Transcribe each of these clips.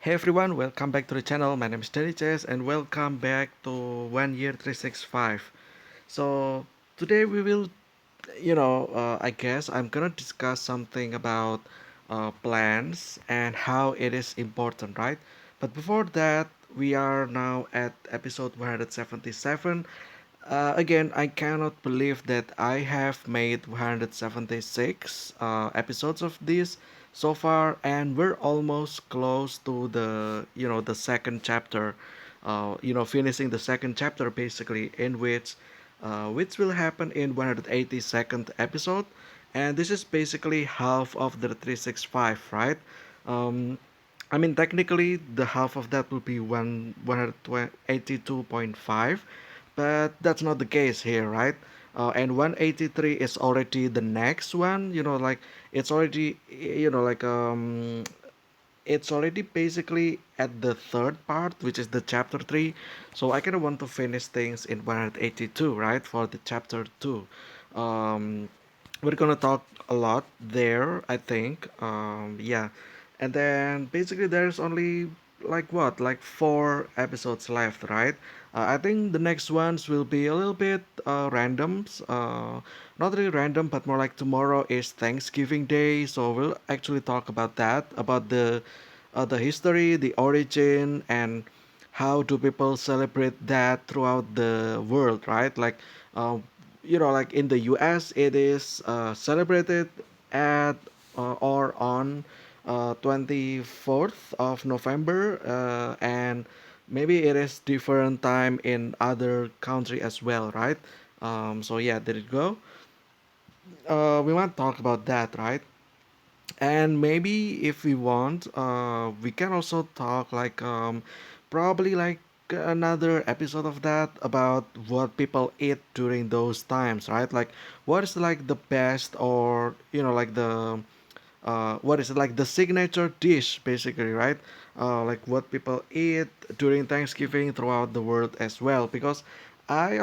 Hey everyone, welcome back to the channel. My name is Danny Chess and welcome back to 1 Year 365. So today we will, I guess I'm gonna discuss something about plans and how it is important, right? But before that, we are now at episode 177. Again, I cannot believe that I have made 176 episodes of this so far, and we're almost close to the second chapter. Finishing the second chapter basically, in which will happen in 182nd episode, and this is basically half of the 365, right? Um, I mean, technically, the half of that will be 182.5, but that's not the case here, right? And 183 is already the next one, it's already, it's already basically at the third part, which is the chapter 3. So I kind of want to finish things in 182, right, for the chapter 2. Um, we're gonna talk a lot there, I think. Yeah, and then basically there's only like 4 episodes left, right? I think the next ones will be a little bit randoms. Not really random, but more like tomorrow is Thanksgiving Day, so we'll actually talk about that, about the history, the origin, and how do people celebrate that throughout the world, right? Uh, like in the U.S., it is celebrated at or on 24th of November, and maybe it is different time in other country as well, right? So yeah, there you go. We want to talk about that, right? And maybe if we want, we can also talk probably like another episode of that about what people eat during those times, right? Like what is like the best, or like the what is it, like the signature dish basically, right? Like what people eat during Thanksgiving throughout the world as well, because I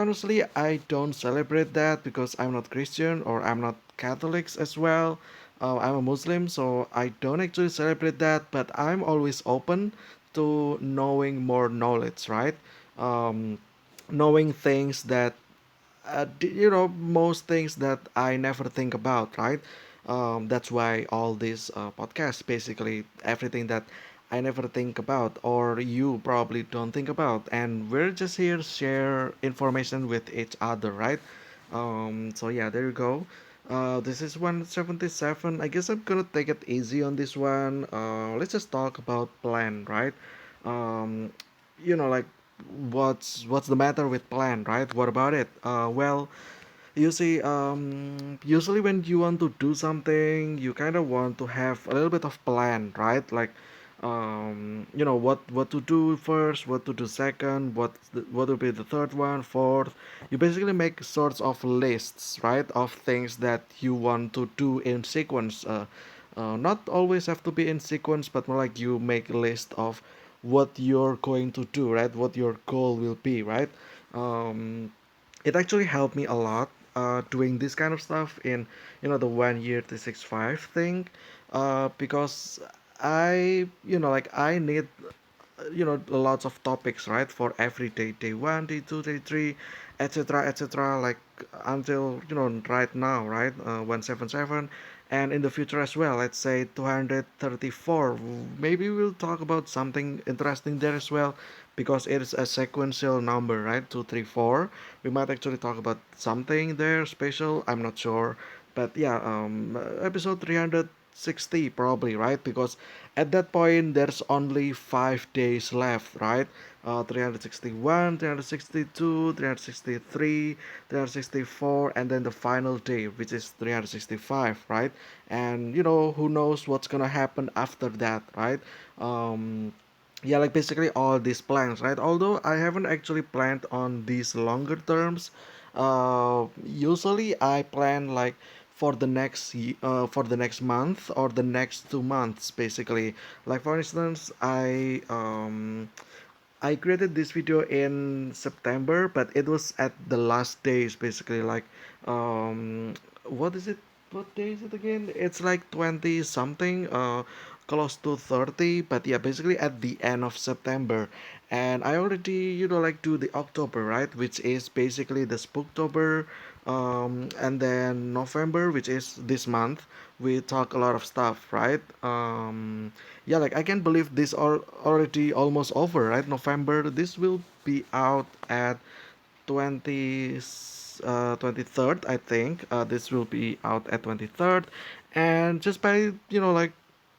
don't celebrate that because I'm not Christian or I'm not Catholics as well. I'm a Muslim, so I don't actually celebrate that, but I'm always open to knowing more knowledge, right? um, Knowing things that most things that I never think about, right? That's why all these podcasts, basically everything that I never think about, or you probably don't think about, and we're just here to share information with each other, right? So yeah, there you go. This is 177. I guess I'm gonna take it easy on this one. Let's just talk about plan, right? Um, like what's the matter with plan, right? What about it? Well, you see, usually when you want to do something, you kind of want to have a little bit of plan, right? Like, what to do first, what to do second, what will be the third one, fourth. You basically make sorts of lists, right, of things that you want to do in sequence. Not always have to be in sequence, but more like you make a list of what you're going to do, right? What your goal will be, right? Um, it actually helped me a lot doing this kind of stuff in the 1 year to 6 5 thing, because I need lots of topics, right, for every day, day one, day two, day three, etc., etc., like until right now, right, 177, and in the future as well, let's say 234. Maybe we'll talk about something interesting there as well, because it is a sequential number, right? 234. We might actually talk about something there special, I'm not sure. But yeah, episode 360 probably, right? Because at that point there's only 5 days left, right? 361, 362, 363, 364, and then the final day, which is 365, right? And who knows what's gonna happen after that, right? Yeah, like basically all these plans, right? Although I haven't actually planned on these longer terms. Usually I plan like for the next month or the next 2 months, basically. Like for instance, I created this video in September, but it was at the last days, basically. Like, what is it? What day is it again? It's like 20 something. close to 30, but yeah, basically at the end of September. And I already, like do the October, right? Which is basically the Spooktober. And then November, which is this month, we talk a lot of stuff, right? Yeah, like I can't believe this already almost over, right? November, this will be out at 20 23rd, I think. This will be out at 23rd, and just by like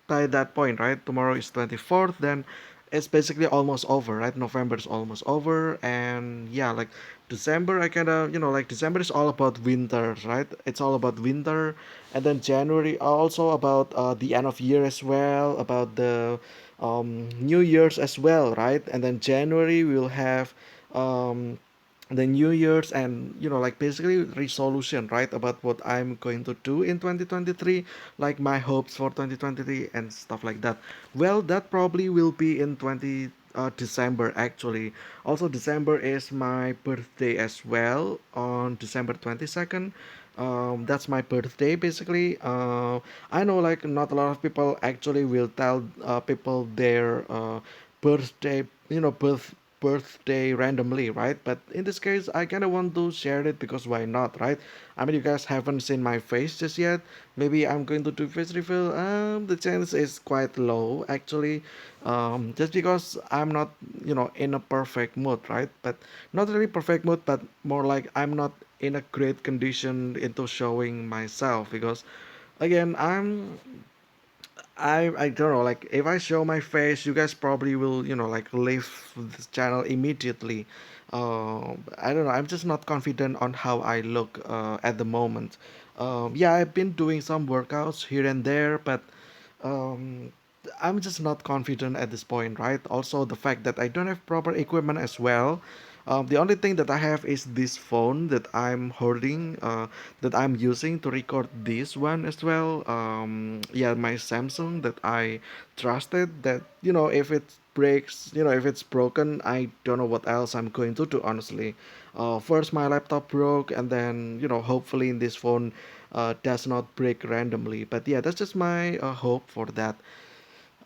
by that point, right, tomorrow is 24th, then it's basically almost over, right? November is almost over. And yeah, like December, I kind of like December is all about winter, right? It's all about winter. And then January also about the end of year as well, about the New Year's as well, right? And then January we'll have um the New Year's, and like basically resolution, right, about what I'm going to do in 2023, like my hopes for 2023 and stuff like that. Well, that probably will be in 20 December actually. Also, December is my birthday as well, on December 22nd. That's my birthday basically. I know like not a lot of people actually will tell people their birthday, birthday randomly, right? But in this case, I kind of want to share it because why not, right? I mean, you guys haven't seen my face just yet. Maybe I'm going to do face reveal. The chance is quite low actually, just because I'm not, in a perfect mood, right? But not really perfect mood, but more like I'm not in a great condition into showing myself because again I don't know, like if I show my face, you guys probably will, like leave this channel immediately. I don't know. I'm just not confident on how I look at the moment. Yeah, I've been doing some workouts here and there, but um, I'm just not confident at this point, right? Also, the fact that I don't have proper equipment as well. The only thing that I have is this phone that I'm holding, that I'm using to record this one as well. Yeah, my Samsung that I trusted. That if it breaks, if it's broken, I don't know what else I'm going to do. Honestly, first my laptop broke, and then hopefully in this phone does not break randomly. But yeah, that's just my hope for that.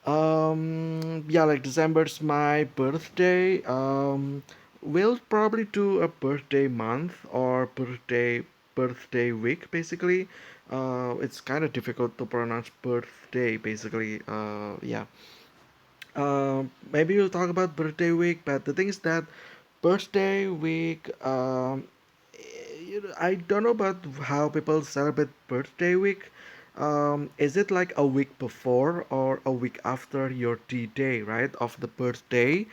Yeah, like December's my birthday. We'll probably do a birthday month or birthday week basically. It's kind of difficult to pronounce birthday basically. Yeah. Maybe we'll talk about birthday week, but the thing is that birthday week, I don't know about how people celebrate birthday week. Is it like a week before or a week after your D-Day, right, of the birthday?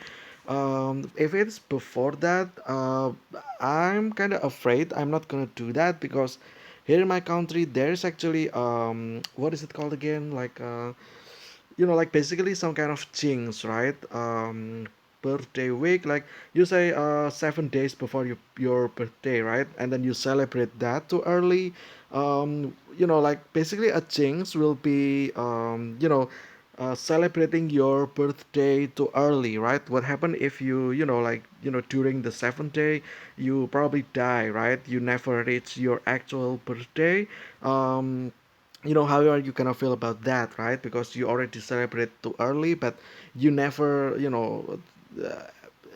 If it's before that, I'm kind of afraid I'm not gonna do that because here in my country there's actually what is it called again? Like like basically some kind of jinx, right? Birthday week, like you say 7 days before your birthday, right? And then you celebrate that too early. Like basically a jinx will be celebrating your birthday too early, right? What happened if you, like, during the 7th day, you probably die, right? You never reach your actual birthday. Um, how are you gonna feel about that, right? Because you already celebrate too early, but you never, uh,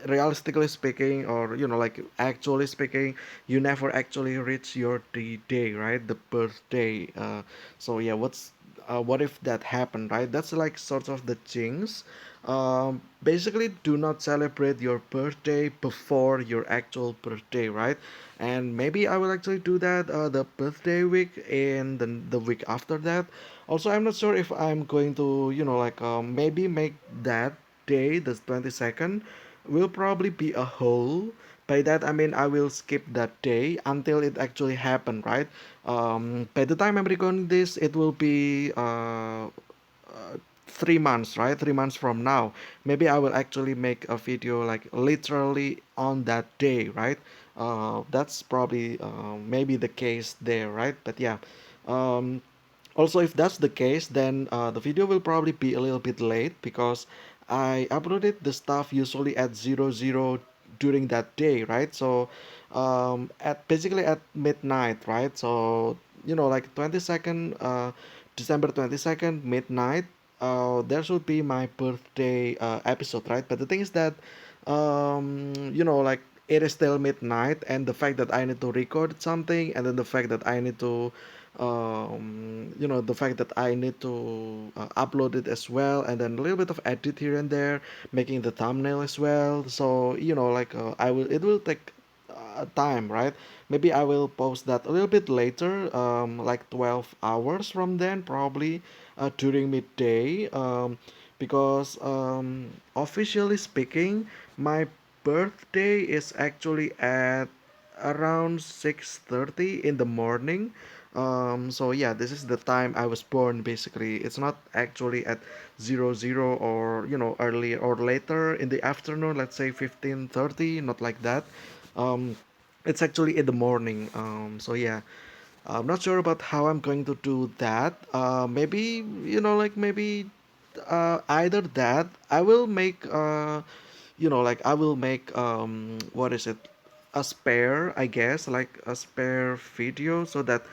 realistically speaking, or like actually speaking, you never actually reach your day, right? The birthday. So yeah, what if that happened, right? That's like sort of the jinx. Basically, do not celebrate your birthday before your actual birthday, right? And maybe I will actually do that the birthday week and the week after that. Also, I'm not sure if I'm going to, like maybe make that day, the 22nd, will probably be a whole. By that I mean I will skip that day until it actually happened, right? By the time I'm recording this, it will be 3 months, right? 3 months from now, maybe I will actually make a video like literally on that day, right? That's probably maybe the case there, right? But yeah, um, also if that's the case, then the video will probably be a little bit late because I uploaded the stuff usually at 00 during that day, right? So at basically at midnight, right? So like 22nd, December 22nd midnight. there should be my birthday episode, right? But the thing is that, like it is still midnight, and the fact that I need to record something, and then the fact that I need to, the fact that I need to upload it as well, and then a little bit of edit here and there, making the thumbnail as well. So it will take time, right? Maybe I will post that a little bit later, like 12 hours from then, probably during midday, because officially speaking, my birthday is actually at around 6:30 in the morning. So yeah, this is the time I was born. Basically, it's not actually at 00 or earlier or later in the afternoon. Let's say 15:30, not like that. Um, it's actually in the morning. So yeah, I'm not sure about how I'm going to do that. Maybe maybe either that I will make I will make what is it, a spare, I guess, like a spare video, so that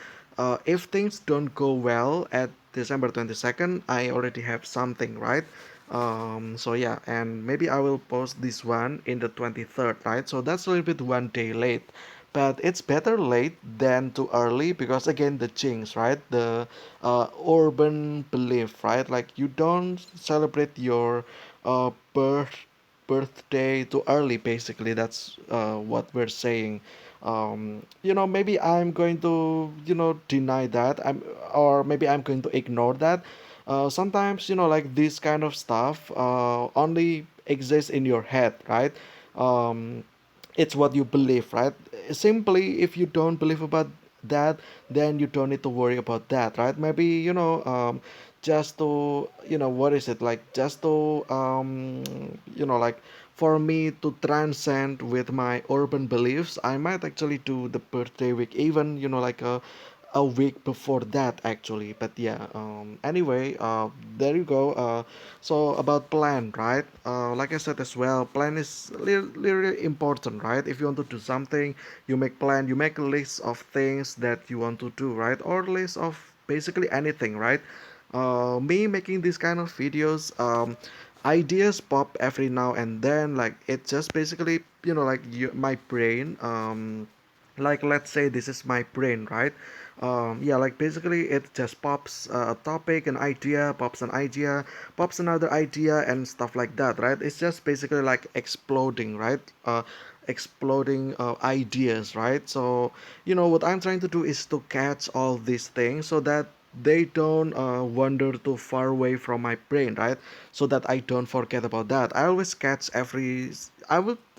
if things don't go well at December 22nd, I already have something, right? So yeah, and maybe I will post this one in the 23rd, right? So that's a little bit one day late, but it's better late than too early, because again, the jinx, right? The urban belief, right? Like you don't celebrate your birthday too early. Basically, that's what we're saying. Maybe I'm going to deny that, or maybe I'm going to ignore that. Sometimes like this kind of stuff only exists in your head, right? um, it's what you believe, right? Simply, if you don't believe about that, then you don't need to worry about that, right? Maybe just to what is it, like just to like for me to transcend with my urban beliefs, I might actually do the birthday week, even like a week before that, actually. But yeah, anyway, there you go. So about plan, right? Like I said as well, plan is really important, right? If you want to do something, you make plan, you make a list of things that you want to do, right? Or list of basically anything, right? Me making these kind of videos, ideas pop every now and then. Like it just basically, like my brain, like let's say this is my brain, right? Yeah, like basically it just pops a topic, an idea, pops another idea, and stuff like that, right? It's just basically like exploding, right? Exploding ideas, right? So what I'm trying to do is to catch all these things, so that they don't wander too far away from my brain, right? So that I don't forget about that. I always catch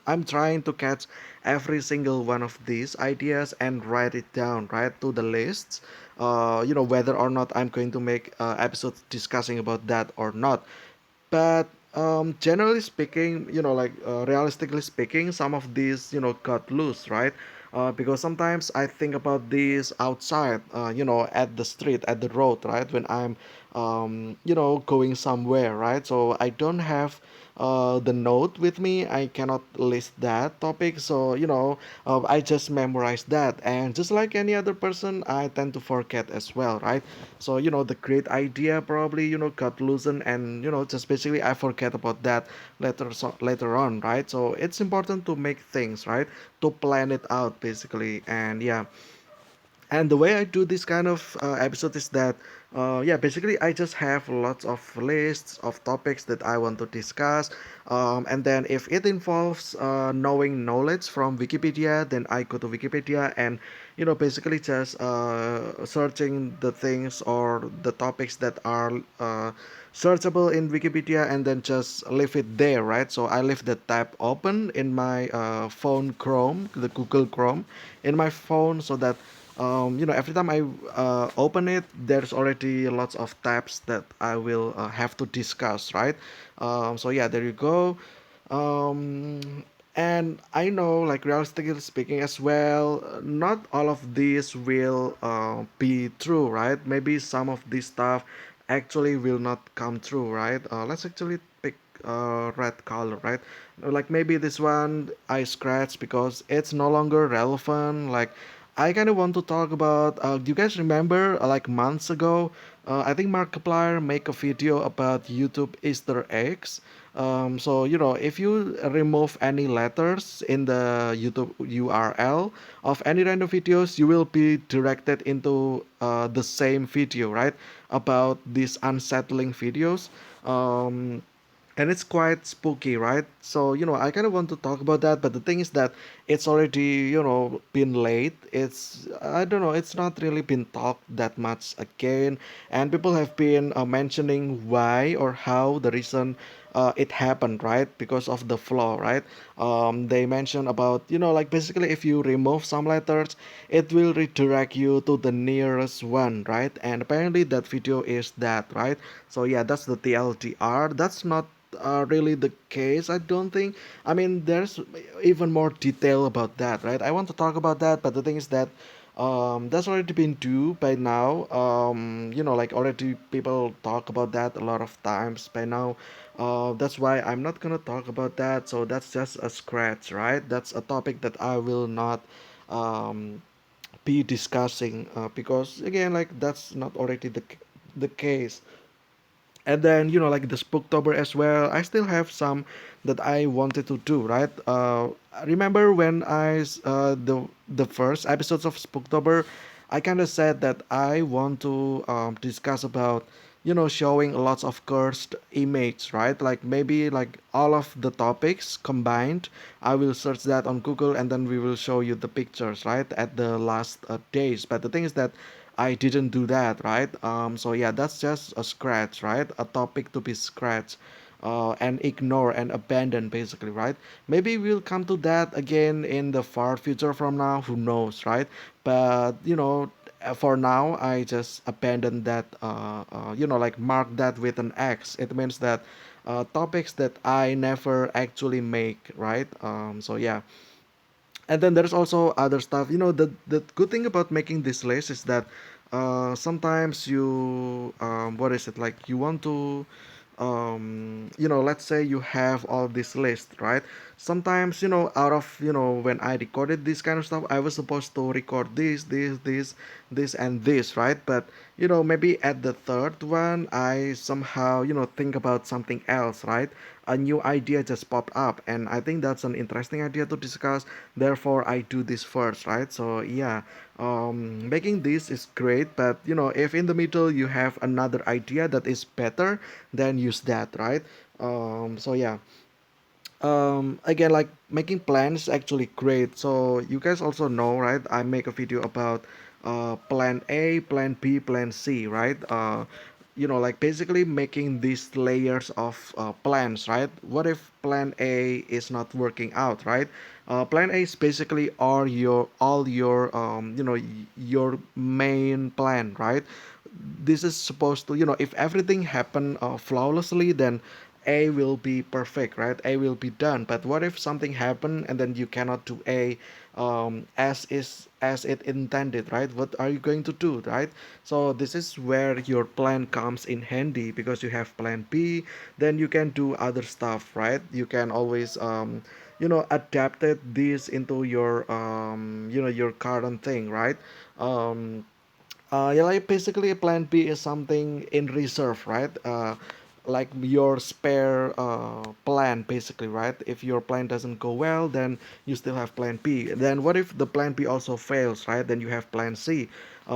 I'm trying to catch every single one of these ideas and write it down, right, to the lists. Whether or not I'm going to make episodes discussing about that or not. But generally speaking, realistically speaking, some of these cut loose, right? Because sometimes I think about this outside, at the street, at the road, right? When I'm going somewhere, right? So I don't have the note with me. I cannot list that topic. So I just memorize that, and just like any other person, I tend to forget as well, right? So the great idea probably got loosened, and just basically I forget about that later on, right? So it's important to make things, right, to plan it out basically. And yeah, and the way I do this kind of episode is that, yeah, basically I just have lots of lists of topics that I want to discuss, and then if it involves knowing knowledge from Wikipedia, then I go to Wikipedia and basically just searching the things or the topics that are searchable in Wikipedia, and then just leave it there, right? So I leave the tab open in my phone Chrome, the Google Chrome in my phone, so that every time I open it, there's already lots of tabs that I will have to discuss, right? So yeah, there you go. And I know, like realistically speaking as well, not all of these will be true, right? Maybe some of this stuff actually will not come true, right? Let's actually pick red color, right? Like maybe this one I scratch because it's no longer relevant. Like I kind of want to talk about. Do you guys remember like months ago? I think Markiplier make a video about YouTube Easter eggs. So if you remove any letters in the YouTube URL of any random videos, you will be directed into the same video, right? About these unsettling videos. Um, and it's quite spooky, right? So I kind of want to talk about that, but the thing is that it's already been late. It's, I don't know, it's not really been talked that much again, and people have been mentioning why or how the reason it happened, right? Because of the flaw, right? They mention about like basically if you remove some letters, it will redirect you to the nearest one, right? And apparently that video is that, right? So yeah, that's the TLDR. That's not really the case, I don't think. I mean, there's even more detail about that, right? I want to talk about that, but the thing is that that's already been due by now. Like already people talk about that a lot of times by now. That's why I'm not gonna talk about that. So that's just a scratch, right? That's a topic that I will not um, be discussing because again, like that's not already the case. And then like the Spooktober as well, I still have some that I wanted to do, right? I remember when the first episodes of Spooktober, I kind of said that I want to discuss about showing lots of cursed image, right? Like maybe like all of the topics combined, I will search that on Google and then we will show you the pictures, right, at the last days. But the thing is that I didn't do that, right? So yeah, that's just a scratch, right? A topic to be scratched, and ignore and abandon, basically, right? Maybe we'll come to that again in the far future from now. Who knows, right? But for now, I just abandoned that. Like mark that with an X. It means that topics that I never actually make, right? So yeah, and then there's also other stuff. The good thing about making this list is that sometimes you what is it, like you want to let's say you have all this list, right? Sometimes out of when I recorded this kind of stuff, I was supposed to record this and this, right? But maybe at the third one I somehow think about something else, right? A new idea just popped up and I think that's an interesting idea to discuss. Therefore I do this first, right? So yeah, making this is great, but if in the middle you have another idea that is better, then use that, right? So yeah, again, like making plans is actually great. So you guys also know, right? I make a video about plan A, plan B, plan C, right? Like basically making these layers of plans, right? What if plan A is not working out, right? Plan A is basically all your your main plan, right? This is supposed to, if everything happen flawlessly, then A will be perfect, right? A will be done. But what if something happen and then you cannot do A as it intended, right? What are you going to do, right? So this is where your plan comes in handy, because you have plan B, then you can do other stuff, right? You can always adapt it this into your your current thing, right? um yeah, like basically plan B is something in reserve, right? Like your spare plan, basically, right? If your plan doesn't go well, then you still have plan B. Then what if the plan B also fails, right? Then you have plan C.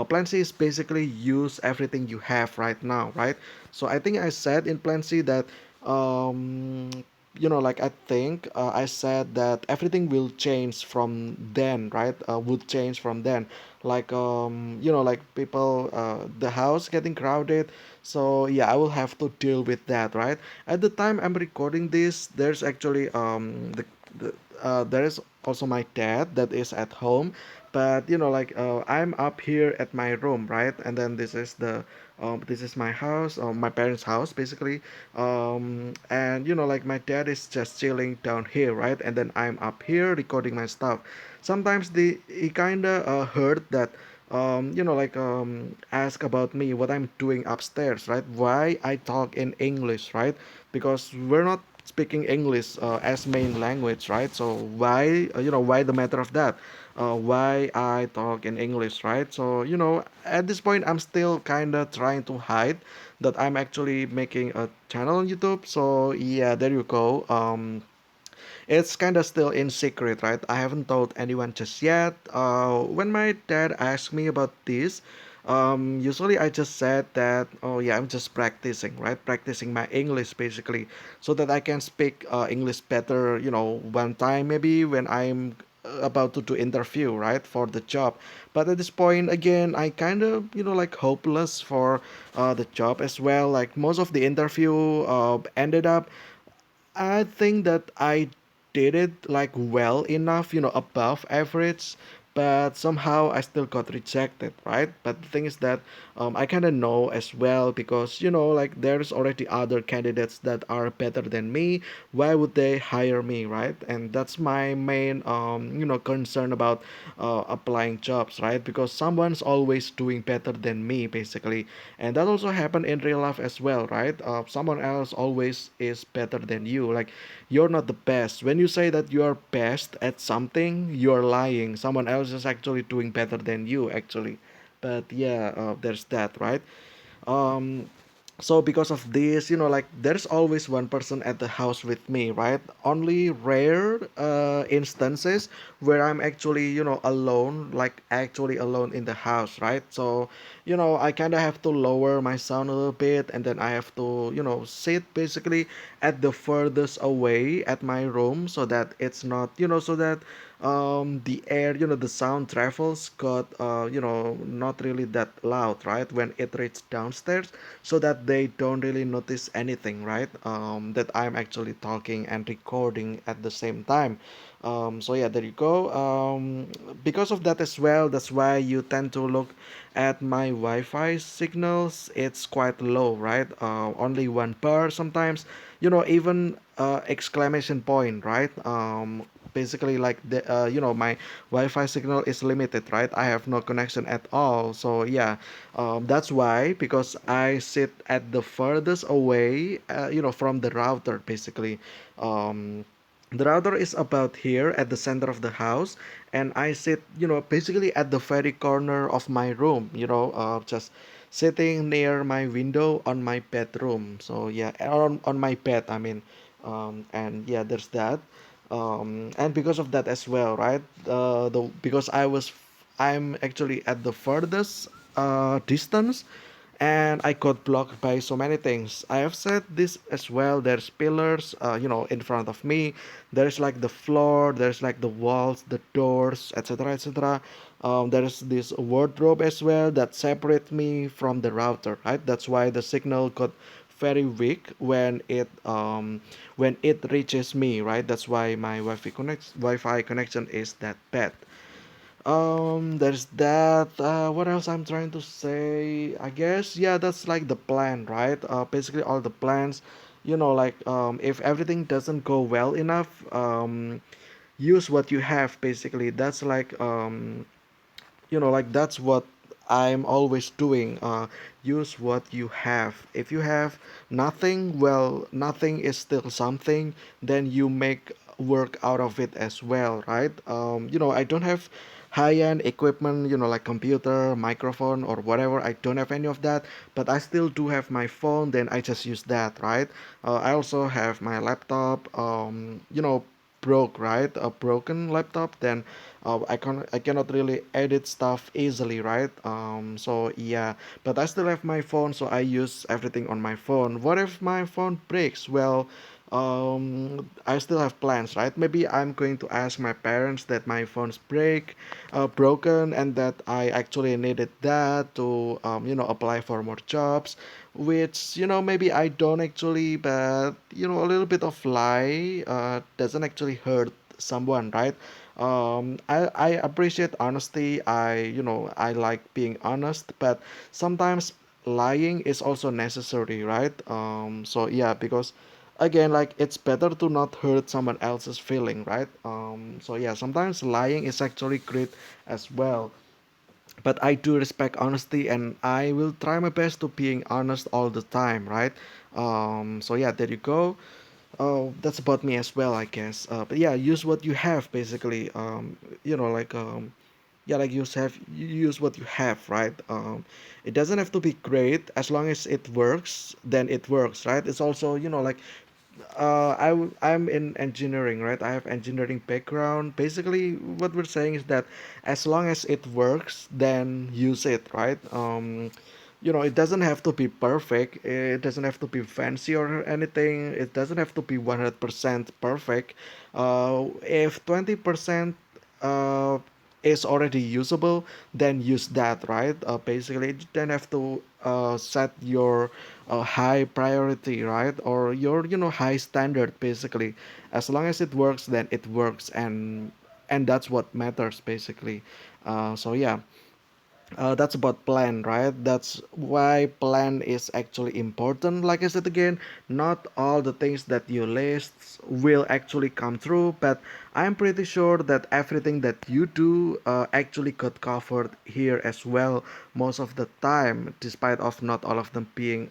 Plan C is basically use everything you have right now, right? So I think I said in plan C that um, like I think I said that everything will change from then, right? Would change from then, like like people, the house getting crowded. So yeah, I will have to deal with that, right? At the time I'm recording this, there's actually there is also my dad that is at home, but like I'm up here at my room, right? And then this is my house, my parents' house, basically. And like my dad is just chilling down here, right? And then I'm up here recording my stuff. Sometimes he kind of heard that like ask about me what I'm doing upstairs, right? Why I talk in English, right? Because we're not speaking English as main language, right? So why why the matter of that? Why I talk in English, right? So at this point I'm still kind of trying to hide that I'm actually making a channel on YouTube. So yeah, there you go. It's kind of still in secret, right? I haven't told anyone just yet. When my dad asked me about this, usually I just said that, oh yeah, I'm just practicing, right? Practicing my English basically, so that I can speak English better, one time maybe when I'm about to do interview, right, for the job. But at this point, again, I kind of, like hopeless for the job as well. Like most of the interview ended up I think that I did it like well enough, above average, but somehow I still got rejected, right? But the thing is that I kind of know as well because, like there's already other candidates that are better than me. Why would they hire me, right? And that's my main, concern about applying jobs, right? Because someone's always doing better than me, basically. And that also happened in real life as well, right? Someone else always is better than you. Like you're not the best. When you say that you are best at something, you're lying. Someone else is actually doing better than you, actually. But yeah, there's that, right? um so because of this, like there's always one person at the house with me, right? Only rare instances where I'm actually, alone, like actually alone in the house, right? So I kind of have to lower my sound a little bit, and then I have to, sit basically at the furthest away at my room, so that it's not, so that the air, the sound travels got not really that loud, right, when it reaches downstairs, so that they don't really notice anything, right, that I'm actually talking and recording at the same time. So yeah, there you go. Because of that as well, that's why you tend to look at my Wi-Fi signals. It's quite low, right? Only one bar sometimes, even exclamation point, right? Basically like my Wi-Fi signal is limited, right? I have no connection at all. So yeah, that's why, because I sit at the furthest away, from the router basically. The router is about here at the center of the house, and I sit, basically at the very corner of my room, just sitting near my window on my bedroom. So yeah, on my bed, I mean. And yeah, there's that. And because of that as well, right? The because I'm actually at the furthest distance, and I got blocked by so many things. I have said this as well. There's pillars, in front of me. There's like the floor. There's like the walls, the doors, etc., etc. There's this wardrobe as well that separates me from the router. Right. That's why the signal got very weak when it reaches me. Right. That's why my Wi-Fi connection is that bad. There's that. What else I'm trying to say? I guess yeah, that's like the plan, right? Basically all the plans, like if everything doesn't go well enough, use what you have. Basically, that's like like that's what I'm always doing. Use what you have. If you have nothing, well, nothing is still something. Then you make work out of it as well, right? I don't have high-end equipment, like computer, microphone, or whatever. I don't have any of that, but I still do have my phone. Then I just use that, right? I also have my laptop. Broke, right? A broken laptop, then I cannot really edit stuff easily, right? So yeah, but I still have my phone, so I use everything on my phone. What if my phone breaks? Well, I still have plans, right? Maybe I'm going to ask my parents that my phone's broken, and that I actually needed that to apply for more jobs, which maybe I don't actually, but a little bit of lie doesn't actually hurt someone, right? I appreciate honesty. I like being honest, but sometimes lying is also necessary, right? So yeah, because again, like it's better to not hurt someone else's feeling, right? So yeah, sometimes lying is actually great as well. But I do respect honesty, and I will try my best to being honest all the time, right? So yeah, there you go. Oh, that's about me as well, I guess. But yeah, use what you have basically. Like yeah, like you use what you have, right? It doesn't have to be great as long as it works. Then it works, right? It's also like I'm in engineering, right? I have engineering background. Basically, what we're saying is that as long as it works, then use it, right? It doesn't have to be perfect. It doesn't have to be fancy or anything. It doesn't have to be 100% perfect. If 20% uh, is already usable, then use that, right? Basically, you then have to set your high priority, right? Or your high standard, basically. As long as it works, then it works, and that's what matters, basically. So yeah, that's about plan, right? That's why plan is actually important. Like I said again, not all the things that you list will actually come through, but I'm pretty sure that everything that you do actually got covered here as well most of the time, despite of not all of them being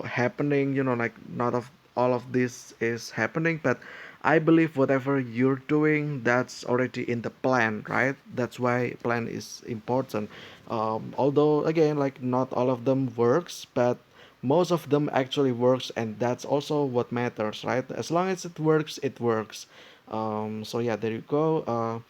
happening. Like not of all of this is happening, but I believe whatever you're doing, that's already in the plan, right? That's why plan is important. Although again, like not all of them works, but most of them actually works, and that's also what matters, right? As long as it works, it works. So yeah, there you go.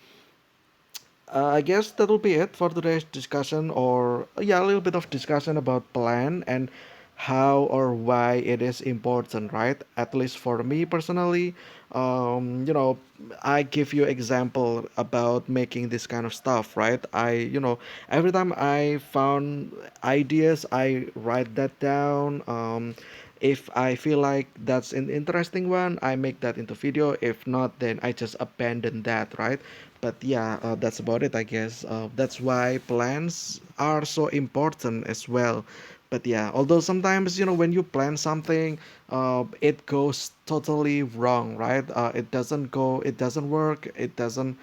I guess that'll be it for today's discussion, or yeah, a little bit of discussion about plan and how or why it is important, right? At least for me personally, I give you example about making this kind of stuff, right? Every time I found ideas, I write that down. If I feel like that's an interesting one, I make that into video. If not, then I just abandon that, right? But yeah, that's about it, I guess. That's why plans are so important as well. But yeah, although sometimes when you plan something, it goes totally wrong, right? It doesn't work, it doesn't,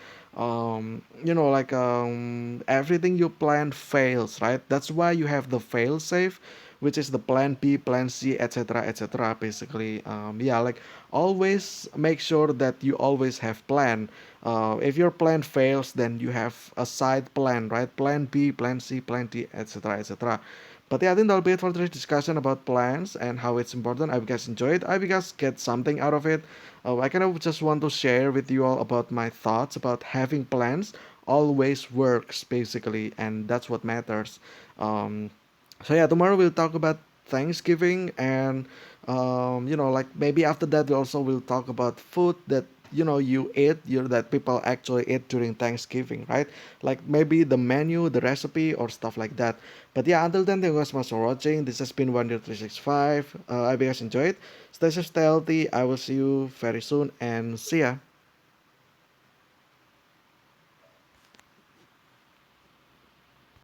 everything you plan fails, right? That's why you have the fail safe, which is the plan B, plan C, etc., etc. Basically, yeah, like always make sure that you always have plan. If your plan fails, then you have a side plan, right? Plan B, plan C, plan D, etc., etc. But yeah, I think that'll be it for today's discussion about plans and how it's important. I hope you guys enjoy it. I hope you guys get something out of it. I kind of just want to share with you all about my thoughts about having plans always works, basically, and that's what matters. Um, so yeah, tomorrow we'll talk about Thanksgiving, and like maybe after that we also will talk about food that you eat, that people actually eat during Thanksgiving, right? Like maybe the menu, the recipe, or stuff like that. But yeah, until then, thank you guys so much for watching. This has been 10365. I hope you guys enjoyed. Stay safe, stay healthy. I will see you very soon, and see ya.